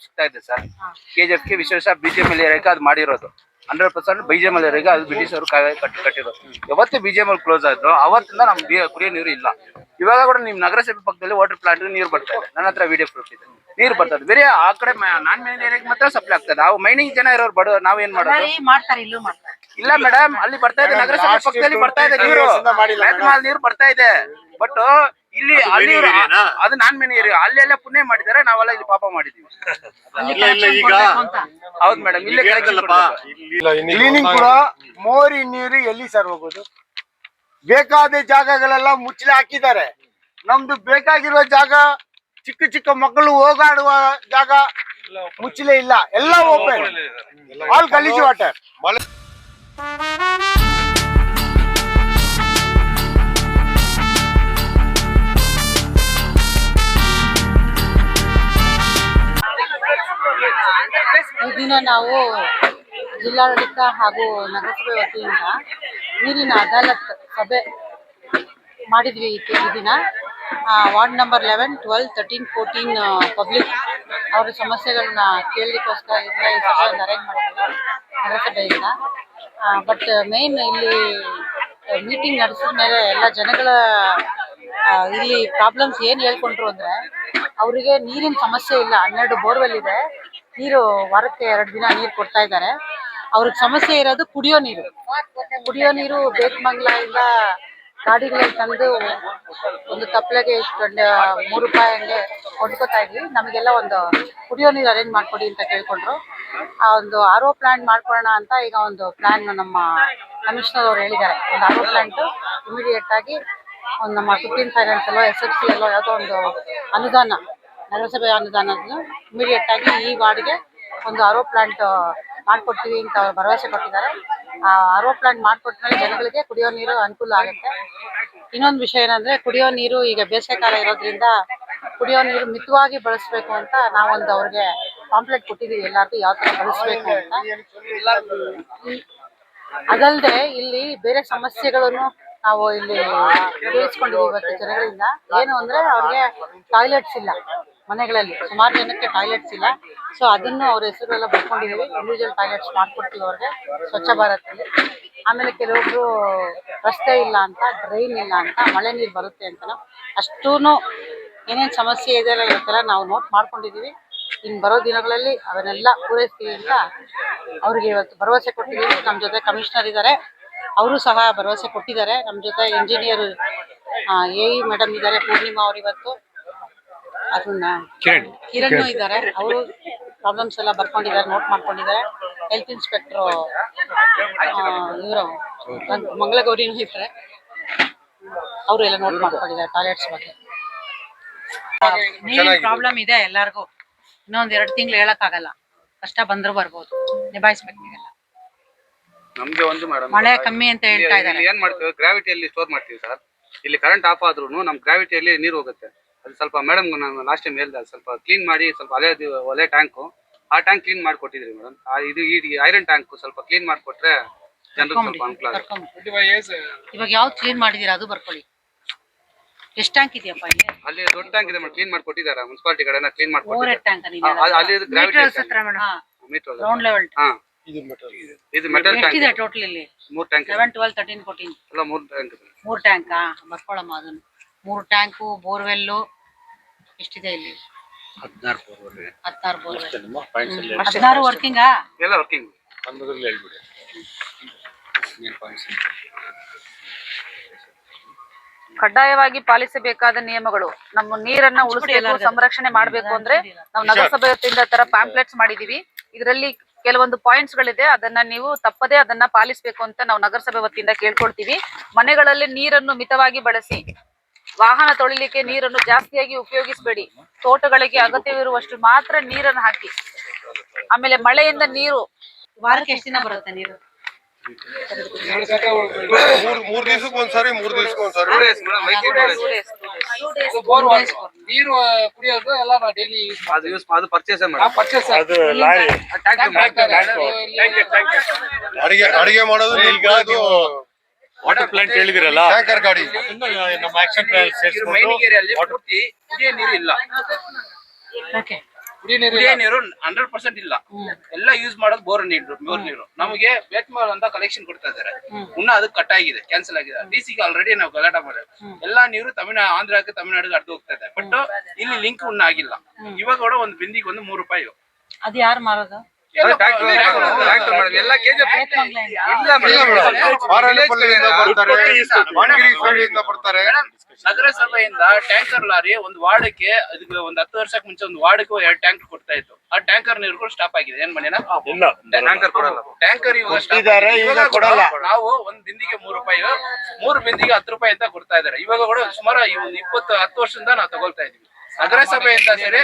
ಸಿಗ್ತಾ ಇದೆ sir. KGF ಗೆ ವಿಶೇಷ BGM ಏರಿಯಾಕ್ಕೆ ಅದು ಮಾಡಿರೋದು 100% BGM ಏರಿಯಾಗೆ ಅದು ಬ್ರಿಟಿಷ್ ಅವರು ಕಟ್ಟಿರೋದು. ಯಾವತ್ತು BGM ಕ್ಲೋಸ್ ಆಯ್ತು ಅವತ್ತಿಂದ ನಮ್ಗೆ ಕುಡಿಯೋ ನೀರು ಇಲ್ಲ. ಇವಾಗ ಕೂಡ ನಿಮ್ ನಗರಸಭೆ ಪಕ್ಕದಲ್ಲಿ ವಾಟರ್ ಪ್ಲಾಂಟ್ ನೀರು ಬರ್ತಾ ಇದೆ. ನನ್ನ ಹತ್ರ ವಿಡಿಯೋ ಪ್ರೂಫ್ ಇದೆ. ನೀರು ಬರ್ತದೆ. ಬೇರೆ ಆ ಕಡೆ ನಾನ್ ಮೈನಿಂಗ್ ಏರಿಯಾಗೆ ಮಾತ್ರ ಸಪ್ಲೈ ಆಗ್ತದೆ. ನಾವು ಮೈನಿಂಗ್ ಜನ ಇರೋರು ಬಡ ನಾವೇನ್ ಮಾಡೋದು? ಇಲ್ಲ ಮೇಡಮ್, ಅಲ್ಲಿ ಬರ್ತಾ ಇದೆ, ನಗರಸಭೆ ಪಕ್ಕದಲ್ಲಿ ಬರ್ತಾ ಇದೆ ನೀರು, ನೀರು ಬರ್ತಾ ಇದೆ. ಬಟ್ ಇಲ್ಲಿ ಅಲ್ಲಿ ಅದು ನಾನ್ ಮೇನ್ ಏರಿಯಾ, ಅಲ್ಲೆಲ್ಲ ಪುಣ್ಯ ಮಾಡಿದ್ದಾರೆ, ನಾವೆಲ್ಲ ಇಲ್ಲಿ ಪಾಪ ಮಾಡಿದೀವಿ. ಹೌದು ಮೇಡಮ್, ಇಲ್ಲೇ ಕ್ಲೀನಿಂಗ್ ಕೂಡ ಮೋರಿ ನೀರು ಎಲ್ಲಿ ಸರ್ ಹೋಗೋದು? ಬೇಕಾದ ಜಾಗಗಳೆಲ್ಲ ಮುಚ್ಚಲೆ ಹಾಕಿದ್ದಾರೆ. ನಮ್ದು ಬೇಕಾಗಿರುವ ಜಾಗ, ಚಿಕ್ಕ ಚಿಕ್ಕ ಮಕ್ಕಳು ಹೋಗಾಡುವ ಜಾಗ ಮುಚ್ಚಲೆ ಇಲ್ಲ, ಎಲ್ಲ ಓಪನ್, ಆಲ್ ಗಲೀಜ್ ವಾಟರ್. ಈ ದಿನ ನಾವು ಜಿಲ್ಲಾಡಳಿತ ಹಾಗೂ ನಗರಸಭೆ ವತಿಯಿಂದ ನೀರಿನ ಅದಾಲತ್ ಸಭೆ ಮಾಡಿದ್ವಿ. ಈ ದಿನ ವಾರ್ಡ್ ನಂಬರ್ 11, 12, 13, 14 ಪಬ್ಲಿಕ್ ಅವರ ಸಮಸ್ಯೆಗಳನ್ನ ಕೇಳಲಿಕ್ಕೋಸ್ಕರ ಈ ಸಭೆಯನ್ನು ಅರೇಂಜ್ ಮಾಡಿದ್ವಿ ನಗರಸಭೆಯಿಂದ. ಬಟ್ ಮೇನ್ ಇಲ್ಲಿ ಮೀಟಿಂಗ್ ನಡೆಸಿದ ಮೇಲೆ ಎಲ್ಲ ಜನಗಳ ಇಲ್ಲಿ ಪ್ರಾಬ್ಲಮ್ಸ್ ಏನು ಹೇಳ್ಕೊಂಡ್ರು ಅಂದರೆ, ಅವರಿಗೆ ನೀರಿನ ಸಮಸ್ಯೆ ಇಲ್ಲ, 12 ಬೋರ್ವೆಲ್ ಇದೆ, ನೀರು ವಾರಕ್ಕೆ 2 ದಿನ ನೀರು ಕೊಡ್ತಾ ಇದ್ದಾರೆ. ಅವ್ರಿಗೆ ಸಮಸ್ಯೆ ಇರೋದು ಕುಡಿಯೋ ನೀರು. ಬೇಕಮಂಗ್ಲದಿಂದ ಗಾಡಿಗಳಲ್ಲಿ ತಂದು ಒಂದು ತಪ್ಪಲೆಗೆ 3 ರೂಪಾಯಿ ಹಂಗೆ ಕೊಂಡ್ಕೊತಾ ಇದ್ವಿ. ನಮಗೆಲ್ಲ ಒಂದು ಕುಡಿಯೋ ನೀರು ಅರೇಂಜ್ ಮಾಡಿಕೊಡಿ ಅಂತ ಕೇಳ್ಕೊಂಡ್ರು. ಆ ಒಂದು RO ಪ್ಲಾಂಟ್ ಮಾಡ್ಕೊಳ್ಳೋಣ ಅಂತ ಈಗ ಒಂದು ಪ್ಲಾನ್ ನಮ್ಮ ಕಮಿಷನರ್ ಅವರು ಹೇಳಿದ್ದಾರೆ. ಒಂದು RO ಪ್ಲಾಂಟು ಇಮಿಡಿಯೇಟ್ ಆಗಿ ಒಂದು ನಮ್ಮ 15 ಫೈನಾನ್ಸಲ್ಲೋ SFC ಅಲ್ಲೋ ಯಾವುದೋ ಒಂದು ಅನುದಾನ, ನಗರಸಭೆ ಅನುದಾನವನ್ನು ಇಮಿಡಿಯೇಟ್ ಆಗಿ ಈ ವಾರ್ಡ್ಗೆ ಒಂದು RO ಪ್ಲಾಂಟ್ ಮಾಡಿಕೊಡ್ತೀವಿ ಅಂತ ಅವ್ರು ಭರವಸೆ ಕೊಟ್ಟಿದ್ದಾರೆ. ಆ RO ಪ್ಲಾಂಟ್ ಮಾಡಿಕೊಟ್ಮೇಲೆ ಜನಗಳಿಗೆ ಕುಡಿಯೋ ನೀರು ಅನುಕೂಲ ಆಗುತ್ತೆ. ಇನ್ನೊಂದು ವಿಷಯ ಏನಂದರೆ, ಕುಡಿಯೋ ನೀರು ಈಗ ಬೇಸಿಗೆ ಕಾಲ ಇರೋದ್ರಿಂದ ಕುಡಿಯೋ ನೀರು ಮಿತವಾಗಿ ಬಳಸಬೇಕು ಅಂತ ನಾವೊಂದು ಅವ್ರಿಗೆ ಪಾಂಪ್ಲೆಟ್ ಕೊಟ್ಟಿದ್ದೀವಿ, ಎಲ್ಲರಿಗೂ ಯಾವ ಥರ ಬಳಸಬೇಕು ಅಂತ. ಅದಲ್ಲದೆ ಇಲ್ಲಿ ಬೇರೆ ಸಮಸ್ಯೆಗಳನ್ನು ನಾವು ಇಲ್ಲಿ ಕೇಳಿಸ್ಕೊಂಡಿದ್ದೀವಿ ಇವತ್ತು ಜನಗಳಿಂದ. ಏನು ಅಂದರೆ, ಅವ್ರಿಗೆ ಟಾಯ್ಲೆಟ್ಸ್ ಇಲ್ಲ ಮನೆಗಳಲ್ಲಿ, ಸುಮಾರು ಜನಕ್ಕೆ ಟಾಯ್ಲೆಟ್ಸ್ ಇಲ್ಲ. ಸೊ ಅದನ್ನು ಅವ್ರ ಹೆಸರೆಲ್ಲ ಬರ್ಕೊಂಡಿದ್ದೀವಿ, ಇಂಡಿವಿಜುವಲ್ ಟಾಯ್ಲೆಟ್ಸ್ ಮಾಡ್ಕೊಡ್ತೀವಿ ಅವ್ರಿಗೆ ಸ್ವಚ್ಛ ಭಾರತಲ್ಲಿ. ಆಮೇಲೆ ಕೆಲವೊಬ್ರು ರಸ್ತೆ ಇಲ್ಲ ಅಂತ, ಡ್ರೈನ್ ಇಲ್ಲ ಅಂತ, ಮಳೆ ನೀರು ಬರುತ್ತೆ ಅಂತ, ಅಷ್ಟೂ ಏನೇನು ಸಮಸ್ಯೆ ಇದೆ ಇವತ್ತೆಲ್ಲ ನಾವು ನೋಟ್ ಮಾಡ್ಕೊಂಡಿದ್ದೀವಿ. ಇನ್ನು ಬರೋ ದಿನಗಳಲ್ಲಿ ಅವನ್ನೆಲ್ಲ ಪೂರೈಸ್ತೀವಿ ಅಂತ ಅವ್ರಿಗೆ ಇವತ್ತು ಭರವಸೆ ಕೊಟ್ಟಿದ್ದೀವಿ. ನಮ್ಮ ಜೊತೆ ಕಮಿಷನರ್ ಇದ್ದಾರೆ, ಅವರು ಸಹ ಭರವಸೆ ಕೊಟ್ಟಿದ್ದಾರೆ. ನಮ್ಮ ಜೊತೆ ಇಂಜಿನಿಯರ್ AE ಮೇಡಮ್ ಇದ್ದಾರೆ, ಪೂರ್ಣಿಮಾ ಅವರು, ಇವತ್ತು ಅದನ್ನ ಕಿರಣ್ ಇದ್ದಾರೆ, ಅವರು ಪ್ರಾಬ್ಲಮ್ಸ್ ಎಲ್ಲ ಬರ್ಕೊಂಡಿದ್ದಾರೆ, ನೋಟ್ ಮಾಡ್ಕೊಂಡಿದ್ದಾರೆ. ಹೆಲ್ತ್ ಇನ್ಸ್ಪೆಕ್ಟ್ರು ಇವರು ಮಂಗಳಗೌರಿನೂ ಇದ್ದಾರೆ, ಅವರು ಎಲ್ಲ ನೋಟ್ ಮಾಡ್ಕೊಂಡಿದ್ದಾರೆ ಟಾಯ್ಲೆಟ್ಸ್ ಬಗ್ಗೆ. ನೀರಿನ ಪ್ರಾಬ್ಲಮ್ ಇದೆ ಎಲ್ಲರಿಗೂ, ಇನ್ನೊಂದು 2 ತಿಂಗಳು ಹೇಳಕ್ಕಾಗಲ್ಲ, ಕಷ್ಟ ಬಂದ್ರು ಬರ್ಬೋದು, ನಿಭಾಯಿಸ್ಬೇಕೀಗೆಲ್ಲ. ನಮ್ಗೆ ಒಂದು ಮೇಡಮ್ ಮಳೆ ಕಮ್ಮಿ ಅಂತ ಹೇಳ್ತಾ ಇದ್ದಾರೆ. ಏನ್ ಮಾಡ್ತೀವಿ, ಗ್ರಾವಿಟಿಯಲ್ಲಿ ಸ್ಟೋರ್ ಮಾಡ್ತೀವಿ ಸರ್. ಇಲ್ಲಿ ಕರೆಂಟ್ ಆಫ್ ಆದ್ರೂ ನಮ್ ಗ್ರಾವಿಟಿಯಲ್ಲಿ ನೀರು ಹೋಗುತ್ತೆ. ಅದು ಸ್ವಲ್ಪ ಮೇಡಮ್ ನಾನು ಲಾಸ್ಟ್ ಟೈಮ್ ಹೇಳ್ದೆ, ಸ್ವಲ್ಪ ಕ್ಲೀನ್ ಮಾಡಿ, ಸ್ವಲ್ಪ ಒಲೆ ಟ್ಯಾಂಕು, ಆ ಟ್ಯಾಂಕ್ ಕ್ಲೀನ್ ಮಾಡಿಕೊಟ್ಟಿದ್ರಿ ಮೇಡಮ್. ಇದು ಈ ಐರನ್ ಟ್ಯಾಂಕ್ ಸ್ವಲ್ಪ ಕ್ಲೀನ್ ಮಾಡಿಕೊಟ್ರೆ ಜನರಿಗೆ ಸ್ವಲ್ಪ ಅನುಕೂಲ ಆಗುತ್ತೆ. ಇವಾಗ ಯಾವ್ದು ಕ್ಲೀನ್ ಮಾಡಿದೀರಾ ಅದು ಬರ್ಕೊಳ್ಳಿ. ಎಷ್ಟು ಟ್ಯಾಂಕ್ ಇದೆಯಪ್ಪ ಇಲ್ಲಿ? ಅಲ್ಲಿ ದೊಡ್ಡ ಟ್ಯಾಂಕ್ ಇದೆ ಮೇಡಮ್, ಕ್ಲೀನ್ ಮಾಡಿಕೊಟ್ಟಿದ್ದಾರೆ ಮುನ್ಸಿಪಾಲಿಟಿ ಕಡೆನ, ಕ್ಲೀನ್ ಮಾಡಿಕೊಟ್ಟಿದ್ದಾರೆ. ಅಲ್ಲಿ ಗ್ರಾವಿಟಿ ಗ್ರೌಂಡ್ ಲೆವೆಲ್. ಇದು ಮೆಟಲ್ ಟ್ಯಾಂಕ್ ಇದೆ. ಟೋಟಲ್ ಇಲ್ಲಿ 3 ಟ್ಯಾಂಕ್, 11, 12, 13, 14 ಎಲ್ಲ 3 ಟ್ಯಾಂಕ್. 3 ಟ್ಯಾಂಕಾ ಬರ್ಕೊಳ್ಳಮ್ಮ. ಅದನ್ನು 3 ಟ್ಯಾಂಕು, ಬೋರ್ವೆಲ್ಲು ಎಷ್ಟಿದೆ ಇಲ್ಲಿ? 16 ಬೋರ್ವೆಲ್. 16 ವರ್ಕಿಂಗಾ? ಎಲ್ಲ ವರ್ಕಿಂಗ್. ಕಡ್ಡಾಯವಾಗಿ ಪಾಲಿಸಬೇಕಾದ ನಿಯಮಗಳು. ನಮ್ಮ ನೀರನ್ನ ಉಳಿಸಬೇಕು, ಸಂರಕ್ಷಣೆ ಮಾಡಬೇಕು ಅಂದ್ರೆ ನಾವು ನಗರಸಭೆ ವತಿಯಿಂದ ತರ ಪ್ಯಾಂಪ್ಲೆಟ್ಸ್ ಮಾಡಿದೀವಿ. ಇದರಲ್ಲಿ ಕೆಲವೊಂದು ಪಾಯಿಂಟ್ಸ್ ಗಳಿದೆ, ಅದನ್ನ ನೀವು ತಪ್ಪದೇ ಅದನ್ನ ಪಾಲಿಸಬೇಕು ಅಂತ ನಾವು ನಗರಸಭೆ ವತಿಯಿಂದ ಕೇಳ್ಕೊಳ್ತೀವಿ. ಮನೆಗಳಲ್ಲಿ ನೀರನ್ನು ಮಿತವಾಗಿ ಬಳಸಿ, ವಾಹನ ತೊಳಿಲಿಕ್ಕೆ ನೀರನ್ನು ಜಾಸ್ತಿಯಾಗಿ ಉಪಯೋಗಿಸಬೇಡಿ, ತೋಟಗಳಿಗೆ ಅಗತ್ಯವಿರುವಷ್ಟು ಮಾತ್ರ ನೀರನ್ನು ಹಾಕಿ. ಆಮೇಲೆ ಮಳೆಯಿಂದ ನೀರು ವಾರಕ್ಕೆ ಎಷ್ಟು ದಿನ ಬರುತ್ತೆ ನೀರು? 3 ದಿವಸಕ್ಕೆ ಒಂದ್ಸರಿ, 3 ದಿವಸಕ್ಕೆ ಒಂದ್ಸರಿ ನೀರು ಕುಡಿಯೋದು ಎಲ್ಲ ಡೈಲಿ ಅದು ಪರ್ಚೇಸ್ ಅಡಿಗೆ ಮಾಡೋದು. ಈಗ ವಾಟರ್ ಪ್ಲಾಂಟ್ ಹೇಳಿದಿರಲ್ಲ ಟ್ಯಾಂಕರ್ ಗಾಡಿ ನಮ್ಮ ಆಕ್ಷನ್ ಪ್ಲಾನ್ ಮೈನಿಂಗ್ ಏರಿಯಲ್ಲಿ ಪೂರ್ತಿ ಕುಡಿಯೋ ನೀರು ಇಲ್ಲ. ಓಕೆ. ಕುಡಿಯೋ ನೀರು 100% ಇಲ್ಲ. ಎಲ್ಲ ಯೂಸ್ ಮಾಡೋದು ಬೋರ್ ನೀರು. ನಮಗೆ ಬೇತ್ಮಾಲ್ ಅಂತ ಕಲೆಕ್ಷನ್ ಕೊಡ್ತಾ ಇದಾರೆ. ಮುನ್ನ ಅದು ಕಟ್ ಆಗಿದೆ, ಕ್ಯಾನ್ಸಲ್ ಆಗಿದೆ. ಡಿಸಿಗೆ ಆಲ್ರೆಡಿ ನಾವು ಗಲಾಟೆ ಮಾಡಿದ್ವಿ. ಎಲ್ಲಾ ನೀರು ಆಂಧ್ರಕ್ಕೆ ತಮಿಳ್ನಾಡಿಗೆ ಅಡ್ಡು ಹೋಗ್ತಾ ಇದೆ. ಬಟ್ ಇಲ್ಲಿ ಲಿಂಕ್ ಉನ್ನ ಆಗಿಲ್ಲ. ಇವಾಗ ಕೂಡ ಒಂದು ಬಿಂದಿಗೆ ಒಂದು 3 ರೂಪಾಯಿ. ಅದು ಯಾರು ಮಾರೋದು? ಎಲ್ಲ KGF ಬರ್ತಾರೆ. ನಗರಸಭೆಯಿಂದ ಟ್ಯಾಂಕರ್ ಲಾರಿ ಒಂದು ವಾರ್ಡ್ಗೆ ಅದಕ್ಕೆ ಒಂದು 10 ವರ್ಷಕ್ಕೆ ಮುಂಚೆ ಒಂದು ವಾರ್ಡ್ಗೆ 2 ಟ್ಯಾಂಕರ್ ಕೊಡ್ತಾ ಇತ್ತು. ಆ ಟ್ಯಾಂಕರ್ ನೀರುಗಳು ಸ್ಟಾಪ್ ಆಗಿದೆ. ಏನ್ ಮನೇನ ಟ್ಯಾಂಕರ್ ಕೊಡಲ್ಲ. ಟ್ಯಾಂಕರ್ ಇವಾಗ ಕೊಡಲ್ಲ. ನಾವು ಒಂದ್ ಬಿಂದಿಗೆ 3 ರೂಪಾಯಿ, 3 ಬಿಂದಿಗೆ 10 ರೂಪಾಯಿ ಅಂತ ಕೊಡ್ತಾ ಇದಾರೆ. ಇವಾಗ ಕೂಡ ಸುಮಾರು 10 ವರ್ಷದಿಂದ ನಾವು ತಗೊಳ್ತಾ ಇದೀವಿ. ನಗರಸಭೆಯಿಂದ ಸೇರಿ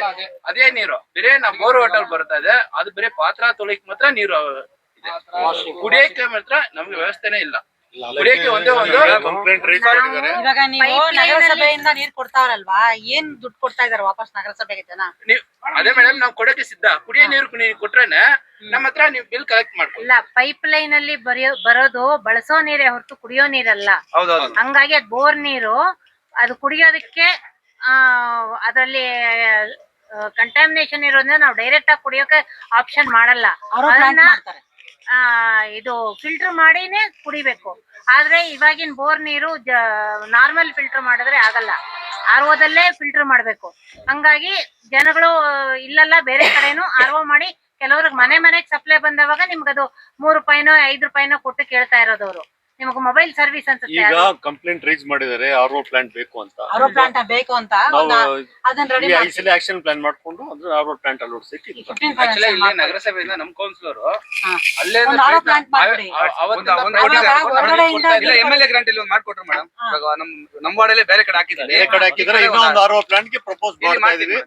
ಅದೇ ನೀರು ಬೇರೆ ನಾವು ಬೋರ್ ವಾಟರ್ ಬರ್ತಾ ಇದೆ. ಅದು ಬೇರೆ ಪಾತ್ರ ತೊಳಿಕ್ ಮಾತ್ರ ನೀರು ಇದೆ. ಕುಡಿಯಕ್ಕೆ ಮಾತ್ರ ನಮ್ಗೆ ವ್ಯವಸ್ಥೆನೇ ಇಲ್ಲ. ಕುಡಿಯಕ್ಕೆ ಒಂದೇ ಒಂದು ಕಂಪ್ಲೇಂಟ್ ರೈಸ್ ಮಾಡಿದ್ದಾರೆ. ಇವಾಗ ನೀವು ನಗರಸಭೆಯಿಂದ ನೀರ್ ಕೊಡ್ತಾವ್ರಲ್ವಾ, ಏನ್ ದುಡ್ಡು ಕೊಡ್ತಾ ಇದಾರೆ ವಾಪಸ್ ನಗರಸಭೆಗೆ ಜನ? ಅದೇ ಮೇಡಮ್, ನಾವು ಕೊಡಕ್ಕೆ ಸಿದ್ಧ. ಕುಡಿಯೋ ನೀರು ಕೊಟ್ರೇನೆ ನಮ್ಮ ಹತ್ರ ನೀವು ಬಿಲ್ ಕಲೆಕ್ಟ್ ಮಾಡ್ಕೊಳ್ಳಿ. ಇಲ್ಲ, ಪೈಪ್ ಲೈನ್ ಅಲ್ಲಿ ಬರೋದು ಬಳಸೋ ನೀರೇ ಹೊರತು ಕುಡಿಯೋ ನೀರಲ್ಲ. ಹಂಗಾಗಿ ಅದ್ ಬೋರ್ ನೀರು, ಅದು ಕುಡಿಯೋದಕ್ಕೆ ಅದ್ರಲ್ಲಿ ಕಂಟಾಮಿನೇಷನ್ ಇರೋದ್ರಿಂದ ನಾವು ಡೈರೆಕ್ಟ್ ಆಗಿ ಕುಡಿಯೋಕೆ ಆಪ್ಷನ್ ಮಾಡಲ್ಲ. ಅದನ್ನ ಇದು ಫಿಲ್ಟರ್ ಮಾಡಿನೇ ಕುಡಿಬೇಕು. ಆದ್ರೆ ಇವಾಗಿನ ಬೋರ್ ನೀರು ನಾರ್ಮಲ್ ಫಿಲ್ಟರ್ ಮಾಡಿದ್ರೆ ಆಗಲ್ಲ, RO ದಲ್ಲೇ ಫಿಲ್ಟರ್ ಮಾಡ್ಬೇಕು. ಹಂಗಾಗಿ ಜನಗಳು ಇಲ್ಲೆಲ್ಲ ಬೇರೆ ಕಡೆನೂ RO ಮಾಡಿ ಕೆಲವ್ರಿಗೆ ಮನೆಗೆ ಸಪ್ಲೈ ಬಂದವಾಗ ನಿಮ್ಗದು 3 ರೂಪಾಯಿನೋ 5 ರೂಪಾಯಿನೋ ಕೊಟ್ಟು ಕೇಳ್ತಾ ಇರೋದವ್ರು. ನಿಮಗೆ ಮೊಬೈಲ್ ಸರ್ವಿಸ್ ಅನ್ಸುತ್ತೆ. ಈಗ ಕಂಪ್ಲೇಂಟ್ ರೈಸ್ ಮಾಡಿದ್ದಾರೆ RO ಪ್ಲಾಂಟ್ ಬೇಕು ಅಂತ. RO ಪ್ಲಾಂಟ್ ಬೇಕು ಅಂತ ಅದನ್ನ ರೆಡಿ ಮಾಡಿ ಐಸಲ್ಲಿ ಆಕ್ಷನ್ ಪ್ಲಾನ್ ಮಾಡ್ಕೊಂಡು ಅಂದ್ರೆ RO ಪ್ಲಾಂಟ್ ಅಳವಡಿಸಕ್ಕೆ ಆಕ್ಚುಲಿ ಇಲ್ಲಿ ನಗರಸಭೆಯಿಂದ ನಮ್ಮ ಕೌನ್ಸಿಲರ್ ಅಲ್ಲೇ RO ಪ್ಲಾಂಟ್ ಮಾಡ್ಬಿಡಿ. MLA ಗ್ರಾಂಟ್ ಅಲ್ಲಿ ಒಂದು ಮಾಡ್ಕೊಟ್ರು ಮೇಡಮ್. ಇವಾಗ ನಮ್ಮ ವಾರ್ಡಲ್ಲಿ ಬೇರೆ ಕಡೆ ಹಾಕಿದ್ದಾರೆ. ಇನ್ನೊಂದು RO ಪ್ಲಾಂಟ್ ಗೆ ಪ್ರಪೋಸ್ ಮಾಡ್ತಾ ಇದೀವಿ.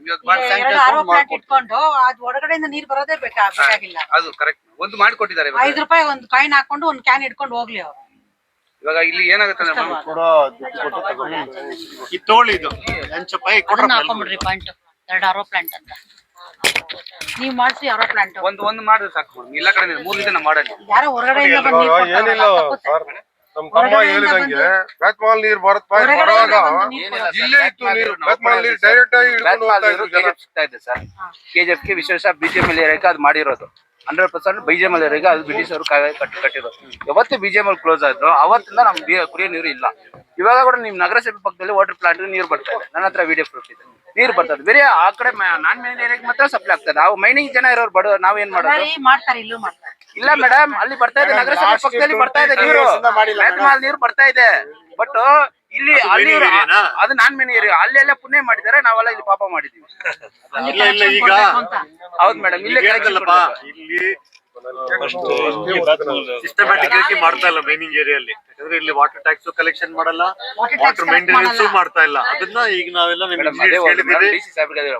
RO ಪ್ಲಾಂಟ್ ಇಟ್ಕೊಂಡು ಅದ್ ಒಳಗಡೆಯಿಂದ ನೀರ್ ಬರೋದೇ ಬೇಕಾಗಿಲ್ಲ. ಅದು ಕರೆಕ್ಟ್ ಒಂದು ಮಾಡ್ಕೊಟ್ಟಿದ್ದಾರೆ. 5 ರೂಪಾಯಿ ಒಂದು ಕಾಯಿನ್ ಹಾಕೊಂಡು ಒಂದು ಕ್ಯಾನ್ ಇಟ್ಕೊಂಡು ಹೋಗ್ಲಿ ಅವ್ರು. ಇವಾಗ ಇಲ್ಲಿ ಏನಾಗುತ್ತೆ ಕಿತ್ತೋಳಿ ಇದು ಹೆಂಚಪ್ಪಾಯಿ ಕೊಡ್ರ ಹಾಕೊಂಡ್ಬಿಡ್ರಿ ಪಾಯಿಂಟ್ 2 RO ಪ್ಲಾಂಟ್ ಅಂತ ನೀವ್ ಮಾಡ್ಸಿ. RO ಪ್ಲಾಂಟ್ ಒಂದು ಮಾಡಿದ್ರೆ ಸಾಕು. ಇಲ್ಲ ಕಡೆ 3 ದಿನ ಮಾಡಲ್ಲ. ಯಾರೋ ಹೊರಗಡೆಯಿಂದ ಬಂದು ಏನಿಲ್ಲ ಸರ್, ನಮ್ ತಮ್ಮ ಹೇಳಿದಂಗೆ ಬೇತ್ಮಾಲ್ ನೀರ್ ಬರುವಾಗ ಇಲ್ಲೇ ಇತ್ತು ನೀರು. ಬೇತ್ಮಾಲ್ ನೀರು ಡೈರೆಕ್ಟ್ ಆಗಿ ಹಿಡ್ಕೊಂಡು ಹೋಗ್ತಾ ಇದ್ರು ಜನ. ಸಿಗ್ತಾ ಇದೆ ಸರ್. KGF ಗೆ ವಿಶೇಷ BGML ಏರಿಯಾಕ್ಕೆ ಅದು ಮಾಡಿರೋದು. 100% BGML ಏರಿಯಾಗೆ ಅದು ಬ್ರಿಟಿಷ್ ಅವರು ಕಟ್ಟಿರೋದು. ಯಾವತ್ತು BGML ಕ್ಲೋಸ್ ಆಯ್ತು ಅವತ್ತಿಂದ ನಮ್ಗೆ ಕುಡಿಯೋ ನೀರು ಇಲ್ಲ. ಇವಾಗ ಕೂಡ ನಿಮ್ ನಗರಸಭೆ ಪಕ್ಕದಲ್ಲಿ ವಾಟರ್ ಪ್ಲಾಂಟ್ ನೀರು ಬರ್ತಾ ಇದೆ. ನನ್ನ ಹತ್ರ ವಿಡಿಯೋ ಪ್ರೂಫ್ ಇದೆ. ನೀರು ಬರ್ತದೆ. ಬೇರೆ ಆ ಕಡೆ ನಾನ್ ಮೈನಿಂಗ್ ಏರಿಯಾಗೆ ಮಾತ್ರ ಸಪ್ಲೈ ಆಗ್ತದೆ. ನಾವು ಮೈನಿಂಗ್ ಜನ ಇರೋರು ಬಡ ನಾವೇನ್ ಮಾಡೋದು? ಮಾಡ್ತಾರೆ, ಇಲ್ಲೂ ಮಾಡ್ತಾರೆ. ಇಲ್ಲ ಮೇಡಮ್, ಅಲ್ಲಿ ಬರ್ತಾ ಇದೆ. ನಗರಸಭೆ ಪಕ್ಕದಲ್ಲಿ ಬರ್ತಾ ಇದೆ ನೀರು. ಬೇತ್ಮಾಲ್ ನೀರು ಬರ್ತಾ ಇದೆ. ಬಟ್ ಇಲ್ಲಿ ಅಲ್ಲಿ ಅದು ನಾನ್ ಮೇನ್ ಏರಿಯಾ. ಅಲ್ಲೆಲ್ಲ ಪುಣ್ಯ ಮಾಡಿದ್ದಾರೆ, ನಾವೆಲ್ಲ ಇಲ್ಲಿ ಪಾಪ ಮಾಡಿದೀವಿ. ಈಗ ಹೌದು ಮೇಡಮ್, ಇಲ್ಲೇ ಇಲ್ಲಿ ಸಿಸ್ಟಮ್ಯಾಟಿಕ್ ಆಗಿ ಮಾಡ್ತಾ ಇಲ್ಲ ಮೈನಿಂಗ್ ಏರಿಯಲ್ಲಿ. ಯಾಕಂದ್ರೆ ಇಲ್ಲಿ ವಾಟರ್ ಟ್ಯಾಕ್ಸ್ ಕಲೆಕ್ಷನ್ ಮಾಡಲ್ಲ, ವಾಟರ್ ಮೇಂಟೆನೆನ್ಸ್ ಮಾಡ್ತಾ ಇಲ್ಲ. ಅದನ್ನ ಈಗ ನಾವೆಲ್ಲ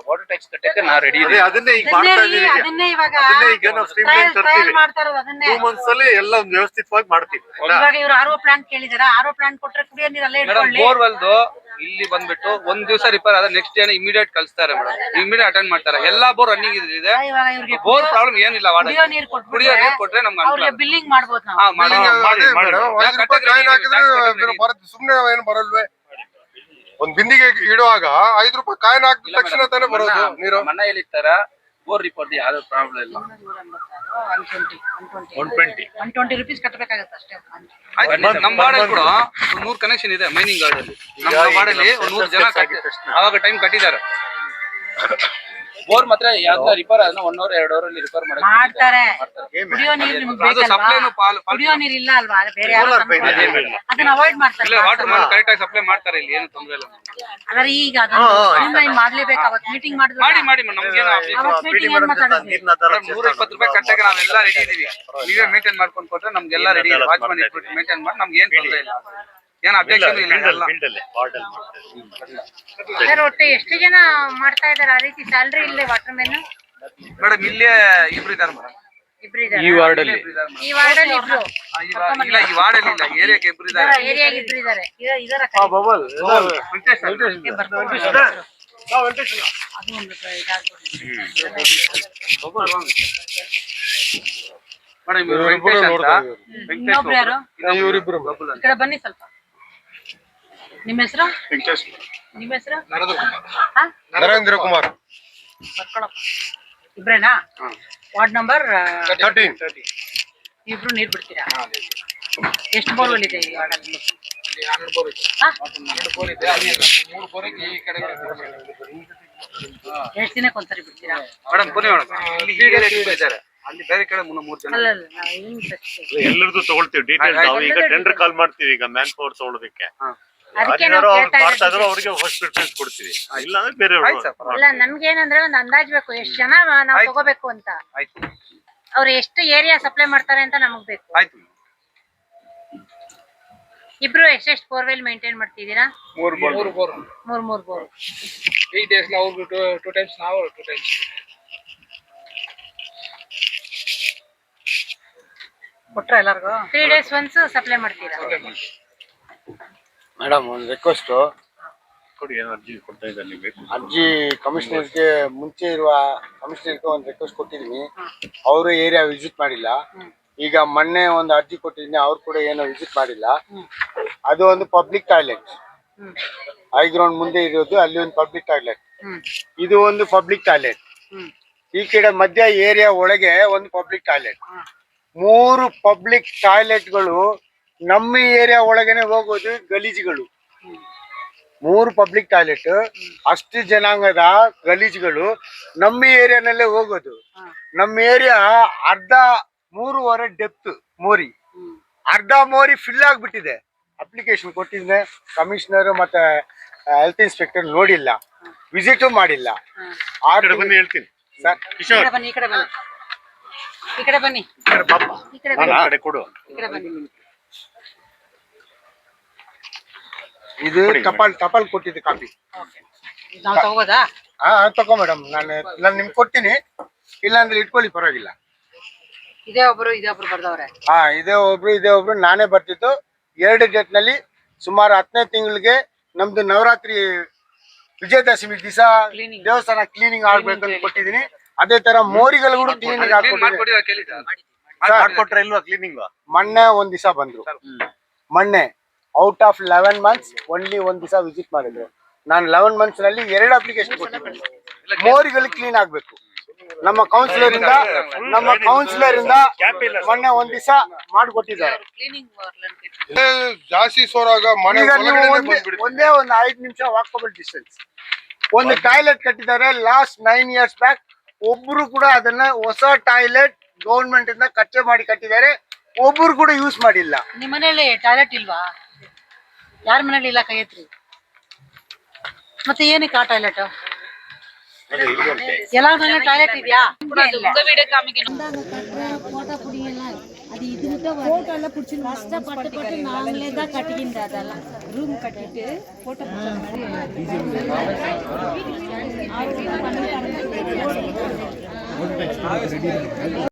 ವಾಟರ್ ಟ್ಯಾಕ್ಸ್ ಕಟ್ಟಕ್ಕೆ ನಾವು ರೆಡಿ ಇದೆ. ಅದನ್ನೇ ಈಗ ಮಾಡ್ತಾ ಇದೀವಿ. ಅದನ್ನೇ ಇವಾಗ ಈಗ ನಾವು ಸ್ಟ್ರೀಮ್ ಲೈನ್ ತರ್ತೀವಿ. 2 months ಅಲ್ಲಿ ಎಲ್ಲ ವ್ಯವಸ್ಥಿತವಾಗಿ ಮಾಡ್ತೀವಿ. ಇವಾಗ ಇವ್ರು RO ಪ್ಲಾಂಟ್ ಕೇಳಿದಾರೆ. RO ಪ್ಲಾಂಟ್ ಕೊಟ್ರೆ ಕುಡಿಯೋ ನೀರು ಅಲ್ಲೇ ಇಟ್ಕೊಳ್ಳಿ. ಬೋರ್ವೆಲ್ದು ಇಲ್ಲಿ ಬಂದ್ಬಿಟ್ಟು ಒಂದ್ ದಿವಸ ರಿಪೇರ್ ಆದ್ರೆ ನೆಕ್ಸ್ಟ್ ಡೇ ಇಮಿಡಿಯೇಟ್ ಕಳಿಸ್ತಾರೆ ಮೇಡಮ್. ಇಮಿಡಿಯೇಟ್ ಅಟೆಂಡ್ ಮಾಡ್ತಾರೆ. ಎಲ್ಲಾ ಬೋರ್ ರನ್ನಿಂಗ್ ಇದೆ. ಇವಾಗ ಇವ್ರಿಗೆ ಬೋರ್ ಪ್ರಾಬ್ಲಮ್ ಏನಿಲ್ಲ. ಕುಡಿಯೋ ನೀರು ಕೊಟ್ರೆ ನಮ್ಗೆ ಅವ್ರಿಗೆ ಬಿಲ್ಲಿಂಗ್ ಮಾಡ್ಬೋದು ನಾವು. ಸುಮ್ನೆ ಏನು ಬರಲ್ವೇ? ಒಂದ್ ಬಿಂದಿಗೆ ಇಡುವಾಗ 5 ರೂಪಾಯಿ ಕಾಯಿನ್ ಹಾಕಿದ ತಕ್ಷಣ ತಾನೇ ಬರೋದು ನೀರು. ಮನೆಯಲ್ಲಿ ತರ ಬೋರ್ ರಿಪೋರ್ಟ್ ಯಾವ್ದು ಪ್ರಾಬ್ಲಮ್ ಇಲ್ಲ. 120 ರೂಪೀಸ್ ಕಟ್ಟಬೇಕಾಗತ್ತೆ ಅಷ್ಟೇ. ನಮ್ಮ ವಾರ್ಡಲ್ಲಿ ಕೂಡ 100 ಕನೆಕ್ಷನ್ ಇದೆ ಮೈನಿಂಗ್ ಗಾರ್ಡ್ ಅಲ್ಲಿ. ನಮ್ಮ ವಾರ್ಡಲ್ಲಿ 100 ಜನ ಅವಾಗ ಟೈಮ್ ಕಟ್ಟಿದ್ದಾರೆ. ಬೋರ್ ಮಾತ್ರ ಯಾವ್ದು ರಿಪೇರ್ ಅದನ್ನ 1 hour 2 hour ಅಲ್ಲಿ ರಿಪೇರ್ ಮಾಡ್ತಾರೆ. ಕುಡಿಯೋ ನೀರು ನಿಮ್ಗೆ ಬೇಕಲ್ವಾ? ಕುಡಿಯೋ ನೀರು ಇಲ್ಲ ಅಲ್ವಾ? ಬೇರೆ ಯಾರು ಅದನ್ನ ಅವಾಯ್ಡ್ ಮಾಡ್ತಾರೆ. ವಾಟರ್ ಮಾಲ್ ಕರೆಕ್ಟ್ ಆಗಿ ಸಪ್ಲೈ ಮಾಡ್ತಾರೆ. ಇಲ್ಲಿ ಏನು ತೊಂದ್ರೆ ಇಲ್ಲ. ಆದ್ರೆ ಈಗ ಅದನ್ನ ಮಾಡ್ಲೇಬೇಕು. ಅವತ್ತು ಮೀಟಿಂಗ್ ಮಾಡಿದ್ರು ಮಾಡಿ ನಮ್ಗೇನು 120 ರೂಪಾಯಿ ಕಟ್ಟಕ್ಕೆ ನಾವೆಲ್ಲ ರೆಡಿ ಇದೀವಿ. ನೀವೇ ಮೇಂಟೈನ್ ಮಾಡ್ಕೊಂಡು ಕೊಟ್ರೆ ನಮ್ಗೆಲ್ಲ ರೆಡಿ ಇದೆ. ವಾಚ್ಮನ್ ಇಟ್ಬಿಟ್ಟು ಮೇಂಟೈನ್ ಮಾಡಿ ನಮ್ಗೆ ಏನ್ ತೊಂದ್ರೆ ಇಲ್ಲ. ಏನ್ ಅಬ್ಜೆಕ್ಷನ್ ಇಲ್ಲ. ಸರ್, ಒಟ್ಟು ಎಷ್ಟು ಜನ ಮಾಡ್ತಾ ಇದಾರೆ ಆ ರೀತಿ? ಸ್ಯಾಲ್ರಿ ಇಲ್ಲೇ ವಾಟರ್ ಮೆನ್ ಮೇಡಮ್ ಇಲ್ಲೇ ಇಬ್ರು ಇದಾರೆ ಮೇಡಮ್. ಈ ವಾರ್ಡಲ್ಲಿ ಇಬ್ರು, ಇಲ್ಲ ಈ ವಾರ್ಡಲ್ಲಿ ಇಲ್ಲ, ಏರಿಯಾಗೆ ಇಬ್ರು ಇದಾರೆ. ಏರಿಯಾಗೆ ಇಬ್ರು ಇದಾರೆ. ಮೇಡಮ್ ಇವ್ರು ಇವ್ರಿಬ್ರು ವೆಂಕಟೇಶ್ ಅಂತ ನೋಡ್ತಾ ಇನ್ನೊಬ್ರು ಯಾರು? ಇವ್ರಿಬ್ರು ಬಬುಲ್ ಈ ಅಂತ. ಕಡೆ ಬನ್ನಿ ಸ್ವಲ್ಪ. ನಿಮ್ಮ ಹೆಸರು? ವೆಂಕಟೇಶ್ ನಿಮ್ಮ ಹೆಸರು? ನರೇಂದ್ರ ಕುಮಾರ್ ಬರ್ಕೊಳಪ್ಪ. ಇಬ್ರೇನಾ? Ward number 13. ಇಬ್ರು ನೀರ್ ಬಿಡ್ತೀರಾ? ಎಷ್ಟು ಬೋರ್ವೆಲ್ ಇದೆ ಈ ವಾರ್ಡಲ್ಲಿ? ಇಲ್ಲಿ 12 ಬೋರ್ ಇದೆ. ಹಾ? 12 ಬೋರ್ ಇದೆ. ಅಲ್ಲಿ 3 ಬೋರಿಗೆ ಈ ಕಡೆ ಎಷ್ಟು ದಿನಕ್ಕೆ ಒಂದ್ಸರಿ ಬಿಡ್ತೀರಾ? ಮೇಡಮ್ ಬನ್ನಿ ಮೇಡಮ್, ಇಲ್ಲಿ ಈ ಏರಿಯಾಗೆ ಇದ್ದಾರೆ, ಅಲ್ಲಿ ಬೇರೆ ಕಡೆ 3 ಜನ. ಅಲ್ಲ ನಾವು ಏನ್ ಪ್ರಶ್ನೆ? ಎಲ್ಲರದ್ದು ತಗೊಳ್ತೀವಿ ಡೀಟೇಲ್ಸ್. ನಾವು ಈಗ ಟೆಂಡರ್ ಕಾಲ್ ಮಾಡ್ತೀವಿ ಈಗ ಮ್ಯಾನ್ ಪವರ್ ತಗೊಳ್ಳೋದಕ್ಕೆ. ಅದಕ್ಕೆ ಯಾರು ನಾವು ಅವ್ರು ಕೇಳ್ತಾ ಮಾಡ್ತಾ ಇರೋದು ಇದ್ರು ಅವ್ರಿಗೆ ಫಸ್ಟ್ ಪ್ರಿಫರೆನ್ಸ್ ಕೊಡ್ತೀವಿ, ಇಲ್ಲ ಅಂದ್ರೆ ಬೇರೆ ಆಯ್ತು ಸರ್, ಅಲ್ಲ ನಮ್ಗೇನಂದ್ರೆ ಒಂದು ಅಂದಾಜ್ ಬೇಕು ಎಷ್ಟು ಜನ ನಾವು ಆಯ್ತು. ತಗೋಬೇಕು ಅಂತ. ಆಯ್ತು ಅವ್ರು ಎಷ್ಟು ಏರಿಯಾ ಸಪ್ಲೈ ಮಾಡ್ತಾರೆ ಅಂತ ನಮಗ್ ಬೇಕು. ಆಯ್ತು. ಇಬ್ರು ಎಷ್ಟೆಷ್ಟು ಬೋರ್ವೆಲ್ ಮೇಂಟೈನ್ ಮಾಡ್ತಿದ್ದೀರಾ? 3 ಬೋರ್. ಮೂರ್ ಬೋರ್. 3 days ಅವ್ರು 2 times ನಾವು 2 times. ಕೊಟ್ರ ಎಲ್ಲಾರ್ಗು? 3 days once ಸಪ್ಲೈ ಮಾಡ್ತೀರಾ? ಮೇಡಮ್ ಒಂದು ರಿಕ್ವೆಸ್ಟ್, ಕೊಡಿ. ಏನು ಅರ್ಜಿ ಕೊಡ್ತಾ ಇದ್ದಾರೆ ನೀವು? ಅರ್ಜಿ ಕಮಿಷನರ್ಗೆ ಮುಂಚೆ ಇರುವ ಕಮಿಷನರ್ಗೆ ಒಂದು ರಿಕ್ವೆಸ್ಟ್ ಕೊಟ್ಟಿದ್ದೀನಿ, ಅವರು ಏರಿಯಾ ವಿಸಿಟ್ ಮಾಡಿಲ್ಲ. ಈಗ ಮೊನ್ನೆ ಒಂದು ಅರ್ಜಿ ಕೊಟ್ಟಿದ್ದೀನಿ, ಅವ್ರು ಕೂಡ ಏನೋ ವಿಸಿಟ್ ಮಾಡಿಲ್ಲ. ಅದು ಒಂದು ಪಬ್ಲಿಕ್ ಟಾಯ್ಲೆಟ್, ಹೈಗ್ರೌಂಡ್ ಮುಂದೆ ಇರೋದು, ಅಲ್ಲಿ ಒಂದು ಪಬ್ಲಿಕ್ ಟಾಯ್ಲೆಟ್, ಇದು ಒಂದು ಪಬ್ಲಿಕ್ ಟಾಯ್ಲೆಟ್, ಈ ಕಡೆ ಮಧ್ಯ ಏರಿಯಾ ಒಳಗೆ ಒಂದು ಪಬ್ಲಿಕ್ ಟಾಯ್ಲೆಟ್. 3 ಪಬ್ಲಿಕ್ ಟಾಯ್ಲೆಟ್ಗಳು ನಮ್ಮ ಏರಿಯಾ ಒಳಗನೆ ಹೋಗೋದು ಗಲೀಜುಗಳು. 3 ಪಬ್ಲಿಕ್ ಟಾಯ್ಲೆಟ್, ಅಷ್ಟು ಜನಾಂಗದ ಗಲೀಜುಗಳು ನಮ್ಮ ಏರಿಯಾನಲ್ಲೇ ಹೋಗೋದು. ನಮ್ಮ ಏರಿಯಾ ಅರ್ಧ 3.5 ಡೆಪ್ತ್ ಮೋರಿ, ಅರ್ಧ ಮೋರಿ ಫಿಲ್ ಆಗ್ಬಿಟ್ಟಿದೆ. ಅಪ್ಲಿಕೇಶನ್ ಕೊಟ್ಟಿದ್ದೆ, ಕಮಿಷನರ್ ಮತ್ತೆ ಹೆಲ್ತ್ ಇನ್ಸ್ಪೆಕ್ಟರ್ ನೋಡಿಲ್ಲ, ವಿಸಿಟು ಮಾಡಿಲ್ಲ. ಈ ಕಡೆ ಬನ್ನಿ ಹೇಳ್ತೀನಿ ಸರ್, ಈ ಕಿಶೋರ್. ಕಡೆ ಬನ್ನಿ, ಈ ಕಡೆ ಬನ್ನಿ, ಈ ಕಡೆ ಬನ್ನಿ, ಈ ಕಡೆ ಪಾಪ ಈ ಕಡೆ ಈ ಕಡೆ ಕೊಡು. ಈ ಕಡೆ ಬನ್ನಿ. ಇದು ಟಪಾಲ್ ಕೊಟ್ಟಿದ್ದೆ ಕಾಪಿ. ನಾವು ತಗೋಬೋದಾ? ತಗೋ ಮೇಡಮ್, ನಾನು ನಿಮ್ಗೆ ಕೊಡ್ತೀನಿ, ಇಲ್ಲಾಂದ್ರೆ ಇಟ್ಕೊಳ್ಳಿ, ಪರವಾಗಿಲ್ಲ. ಇದೇ ಒಬ್ರು ಬರ್ದವ್ರೆ. ಇದೇ ಒಬ್ರು ನಾನೇ ಬರ್ತಿದ್ದು. 2 ಡೇಟ್ ನಲ್ಲಿ ಸುಮಾರು 10ನೇ ತಿಂಗಳಿಗೆ ನಮ್ದು ನವರಾತ್ರಿ ವಿಜಯದಶಮಿ ದಿವಸ Cleaning. ದೇವಸ್ಥಾನ ಕ್ಲೀನಿಂಗ್ ಆಗ್ಬೇಕಂತ ಕೊಟ್ಟಿದ್ದೀನಿ. ಅದೇ ತರ ಮೋರಿಗಳು ಕೂಡ ಕ್ಲೀನಿಂಗ್ ಹಾಕೊಟ್ಟಿದ್ದೀನಿ. ಮಾಡ್ಕೊಟ್ಟಿದ್ದಾರೆ ಕೇಳಿ ಸರ್. ಮಾಡ್ಕೊಟ್ರೆ ಇಲ್ವಾ ಕ್ಲೀನಿಂಗ್? ಮೊನ್ನೆ ಒಂದ್ ದಿವಸ ಬಂದ್ರು, ಮೊನ್ನೆ ಔಟ್ ಆಫ್ 11 months ಓನ್ಲಿ ಒಂದ್ ದಿವಸ ವಿಸಿಟ್ ಮಾಡಿದ್ರು. ನಾನು 11 months ನಲ್ಲಿ 2 ಅಪ್ಲಿಕೇಶನ್ ಕೊಟ್ಟಿದ್ದೀನಿ. ಮೋರಿಗಳು ಕ್ಲೀನ್ ಆಗ್ಬೇಕು. ನಮ್ಮ ಕೌನ್ಸಿಲರ್ ಇಂದ ಮೊನ್ನೆ ಒಂದ್ ದಿವಸ ಮಾಡಿಕೊಟ್ಟಿದ್ದಾರೆ. ಜಾಸ್ತಿ ಸೋರಾಗ ಮನೆ ಈಗ ನೀವು ಒಳಗಡೆನೆ ಒಂದೇ ಬಂದ್ಬಿಡುತ್ತೆ. ಒಂದು 5 ನಿಮಿಷ ವಾಕಬಲ್ ಡಿಸ್ಟೆನ್ಸ್. ಒಂದು ಟಾಯ್ಲೆಟ್ ಕಟ್ಟಿದ್ದಾರೆ ಲಾಸ್ಟ್ 9 years ಬ್ಯಾಕ್. ಒಬ್ರು ಕೂಡ ಅದನ್ನ ಹೊಸ ಟಾಯ್ಲೆಟ್ ಗೌರ್ಮೆಂಟ್ ಇಂದ ಕಚ್ಚೆ ಮಾಡಿ ಕಟ್ಟಿದ್ದಾರೆ, ಒಬ್ರು ಕೂಡ ಯೂಸ್ ಮಾಡಿಲ್ಲ. ನಿಮ್ ಮನೇಲಿ ಟಾಯ್ಲೆಟ್ ಇಲ್ವಾ? ಯಾರ ಮನೇಲಿ ಇಲ್ಲ? ಕೈ ಎತ್ರಿ. ಮತ್ತೆ ಏನಕ್ಕೆ ಆ ಟಾಯ್ಲೆಟ್? ಎಲ್ಲಾರ ಮನೇಲಿ ಟಾಯ್ಲೆಟ್ ಇದೆಯಾ? போட்டோ எல்லாம் பிடிச்சி கஷ்டப்பட்டு நாங்களே தான் கட்டிக்கின்ற அதெல்லாம் ரூம் கட்டிட்டு போட்டோ பிடிச்ச மாதிரி